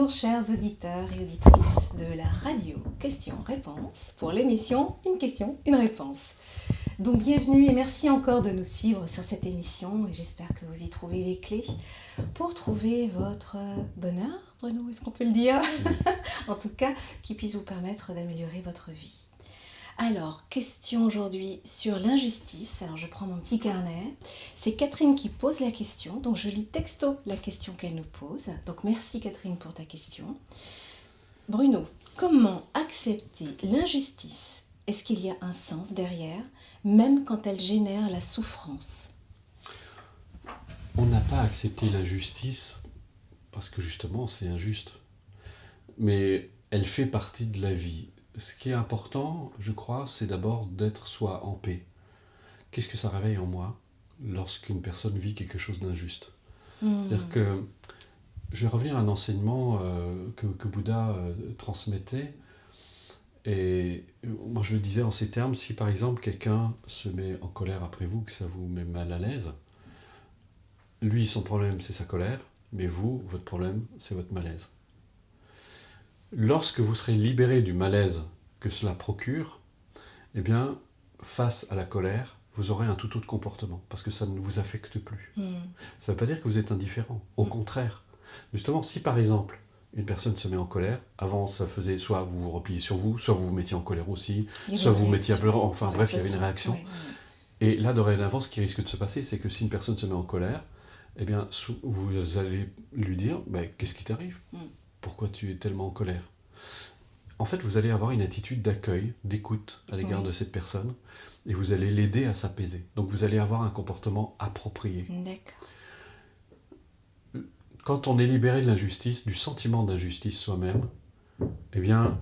Bonjour chers auditeurs et auditrices de la radio Questions-Réponses pour l'émission Une question, une réponse. Donc bienvenue et merci encore de nous suivre sur cette émission et j'espère que vous y trouvez les clés pour trouver votre bonheur, Bruno, est-ce qu'on peut le dire? En tout cas, qui puisse vous permettre d'améliorer votre vie. Alors, question aujourd'hui sur l'injustice. Alors, je prends mon petit carnet. C'est Catherine qui pose la question. Donc, je lis texto la question qu'elle nous pose. Donc, merci Catherine pour ta question. Bruno, comment accepter l'injustice? Est-ce qu'il y a un sens derrière, même quand elle génère la souffrance? On n'a pas accepté l'injustice parce que justement c'est injuste. Mais elle fait partie de la vie. Ce qui est important, je crois, c'est d'abord d'être soi en paix. Qu'est-ce que ça réveille en moi lorsqu'une personne vit quelque chose d'injuste? C'est-à-dire que je vais revenir à un enseignement que Bouddha transmettait. Et moi je le disais en ces termes, si par exemple quelqu'un se met en colère après vous, que ça vous met mal à l'aise, lui son problème c'est sa colère, mais vous, votre problème c'est votre malaise. Lorsque vous serez libéré du malaise que cela procure, eh bien, face à la colère, vous aurez un tout autre comportement, parce que ça ne vous affecte plus. Ça ne veut pas dire que vous êtes indifférent, au contraire. Justement, si par exemple, une personne se met en colère, avant ça faisait soit vous vous repliez sur vous, soit vous vous mettiez en colère aussi, soit vous vous mettiez à pleurer, enfin bref, il y avait une réaction. Ouais. Et là, dorénavant, ce qui risque de se passer, c'est que si une personne se met en colère, eh bien, vous allez lui dire, qu'est-ce qui t'arrive ? Pourquoi tu es tellement en colère? En fait, vous allez avoir une attitude d'accueil, d'écoute à l'égard de cette personne, et vous allez l'aider à s'apaiser. Donc vous allez avoir un comportement approprié. D'accord. Quand on est libéré de l'injustice, du sentiment d'injustice soi-même, eh bien,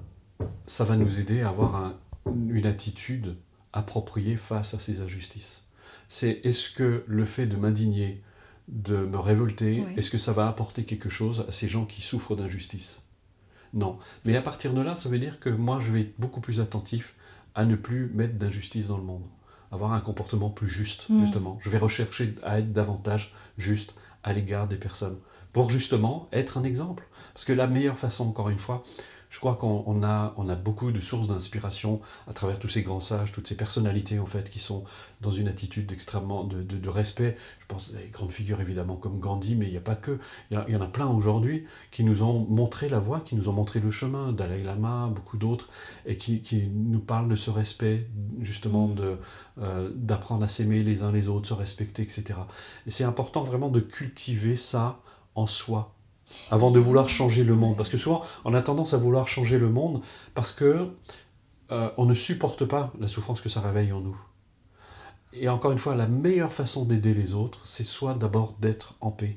ça va nous aider à avoir une attitude appropriée face à ces injustices. C'est est-ce que le fait de m'indigner, de me révolter, est-ce que ça va apporter quelque chose à ces gens qui souffrent d'injustice? Non. Mais à partir de là, ça veut dire que moi, je vais être beaucoup plus attentif à ne plus mettre d'injustice dans le monde. Avoir un comportement plus juste, justement. Je vais rechercher à être davantage juste à l'égard des personnes. Pour justement être un exemple. Parce que la meilleure façon, encore une fois, je crois qu'on a beaucoup de sources d'inspiration à travers tous ces grands sages, toutes ces personnalités en fait qui sont dans une attitude extrêmement de respect. Je pense à des grandes figures évidemment comme Gandhi, mais il n'y a pas que. Il y en a plein aujourd'hui qui nous ont montré la voie, qui nous ont montré le chemin. Dalai Lama, beaucoup d'autres, et qui nous parlent de ce respect, justement d'apprendre à s'aimer les uns les autres, se respecter, etc. Et c'est important vraiment de cultiver ça en soi. Avant de vouloir changer le monde. Parce que souvent, on a tendance à vouloir changer le monde parce que on ne supporte pas la souffrance que ça réveille en nous. Et encore une fois, la meilleure façon d'aider les autres, c'est soit d'abord d'être en paix.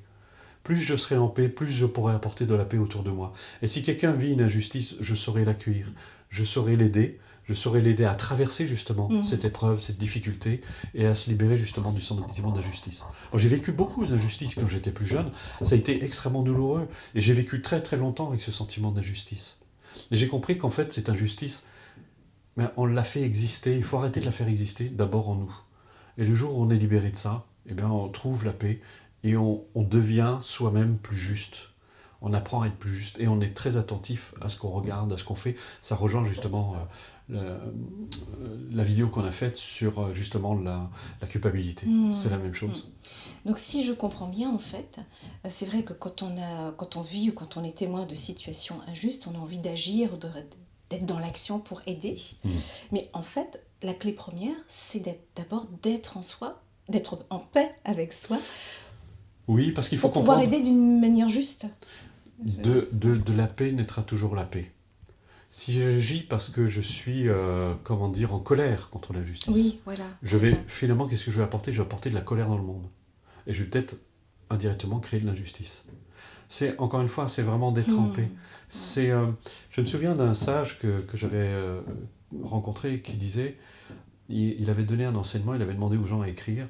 Plus je serai en paix, plus je pourrai apporter de la paix autour de moi. Et si quelqu'un vit une injustice, je saurai l'accueillir, je saurai l'aider, je saurai l'aider à traverser justement cette épreuve, cette difficulté, et à se libérer justement du sentiment d'injustice. Bon, j'ai vécu beaucoup d'injustice quand j'étais plus jeune, ça a été extrêmement douloureux, et j'ai vécu très très longtemps avec ce sentiment d'injustice. Et j'ai compris qu'en fait cette injustice, on l'a fait exister, il faut arrêter de la faire exister d'abord en nous. Et le jour où on est libéré de ça, eh bien on trouve la paix, et on devient soi-même plus juste. On apprend à être plus juste, et on est très attentif à ce qu'on regarde, à ce qu'on fait. Ça rejoint justement la vidéo qu'on a faite sur justement la culpabilité. C'est la même chose. Donc si je comprends bien en fait, c'est vrai que quand on vit ou quand on est témoin de situations injustes, on a envie d'agir, d'être dans l'action pour aider. Mais en fait, la clé première, c'est d'abord d'être en soi, d'être en paix avec soi. Oui, parce qu'il faut comprendre... Pour pouvoir aider d'une manière juste. De la paix naîtra toujours la paix. Si j'agis parce que je suis, en colère contre l'injustice, oui, voilà, finalement, qu'est-ce que je vais apporter? Je vais apporter de la colère dans le monde. Et je vais peut-être indirectement créer de l'injustice. Encore une fois, c'est vraiment d'être en paix. Je me souviens d'un sage que j'avais rencontré qui disait, il avait donné un enseignement, il avait demandé aux gens à écrire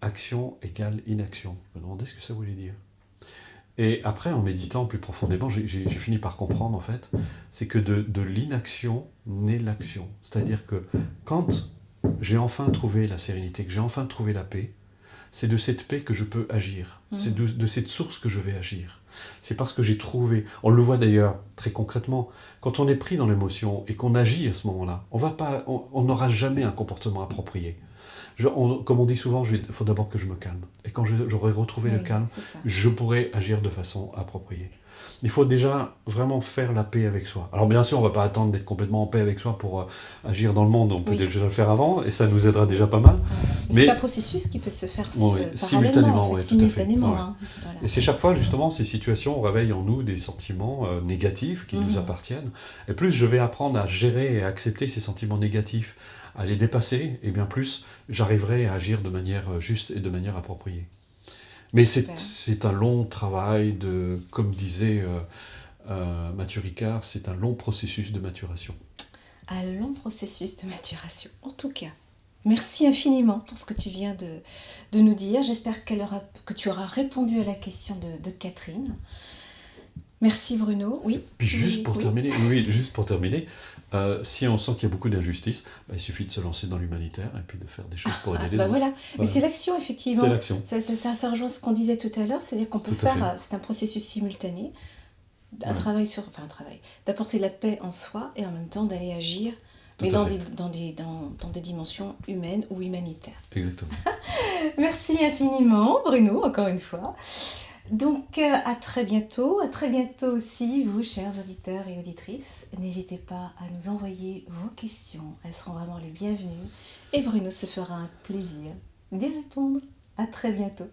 action égale inaction. Je me demandais ce que ça voulait dire. Et après, en méditant plus profondément, j'ai fini par comprendre, en fait, c'est que de l'inaction naît l'action. C'est-à-dire que quand j'ai enfin trouvé la sérénité, que j'ai enfin trouvé la paix, c'est de cette paix que je peux agir. C'est de cette source que je vais agir. C'est parce que j'ai trouvé, on le voit d'ailleurs très concrètement, quand on est pris dans l'émotion et qu'on agit à ce moment-là, on n'aura jamais un comportement approprié. Comme on dit souvent, il faut d'abord que je me calme. Et quand j'aurai retrouvé le calme, je pourrai agir de façon appropriée. Il faut déjà vraiment faire la paix avec soi. Alors bien sûr, on ne va pas attendre d'être complètement en paix avec soi pour agir dans le monde. On peut déjà le faire avant, et ça nous aidera déjà pas mal. Mais c'est un processus qui peut se faire simultanément. Simultanément. Hein. Voilà. Et c'est chaque fois, justement, ces situations réveillent en nous des sentiments négatifs qui nous appartiennent. Et plus je vais apprendre à gérer et à accepter ces sentiments négatifs, à les dépasser, et bien plus j'arriverai à agir de manière juste et de manière appropriée. Mais c'est un long travail comme disait Mathieu Ricard, c'est un long processus de maturation. Un long processus de maturation, en tout cas. Merci infiniment pour ce que tu viens de nous dire. J'espère que tu auras répondu à la question de Catherine. Merci Bruno. Oui. Puis juste pour terminer, si on sent qu'il y a beaucoup d'injustices, il suffit de se lancer dans l'humanitaire et puis de faire des choses pour aider les autres. Voilà. Mais c'est l'action, effectivement. C'est l'action. Ça rejoint ce qu'on disait tout à l'heure, c'est-à-dire qu'on peut c'est un processus simultané, d'apporter la paix en soi et en même temps d'aller agir, mais dans des dimensions humaines ou humanitaires. Exactement. Merci infiniment Bruno, encore une fois. Donc à très bientôt aussi vous chers auditeurs et auditrices, n'hésitez pas à nous envoyer vos questions, elles seront vraiment les bienvenues et Bruno se fera un plaisir d'y répondre. À très bientôt.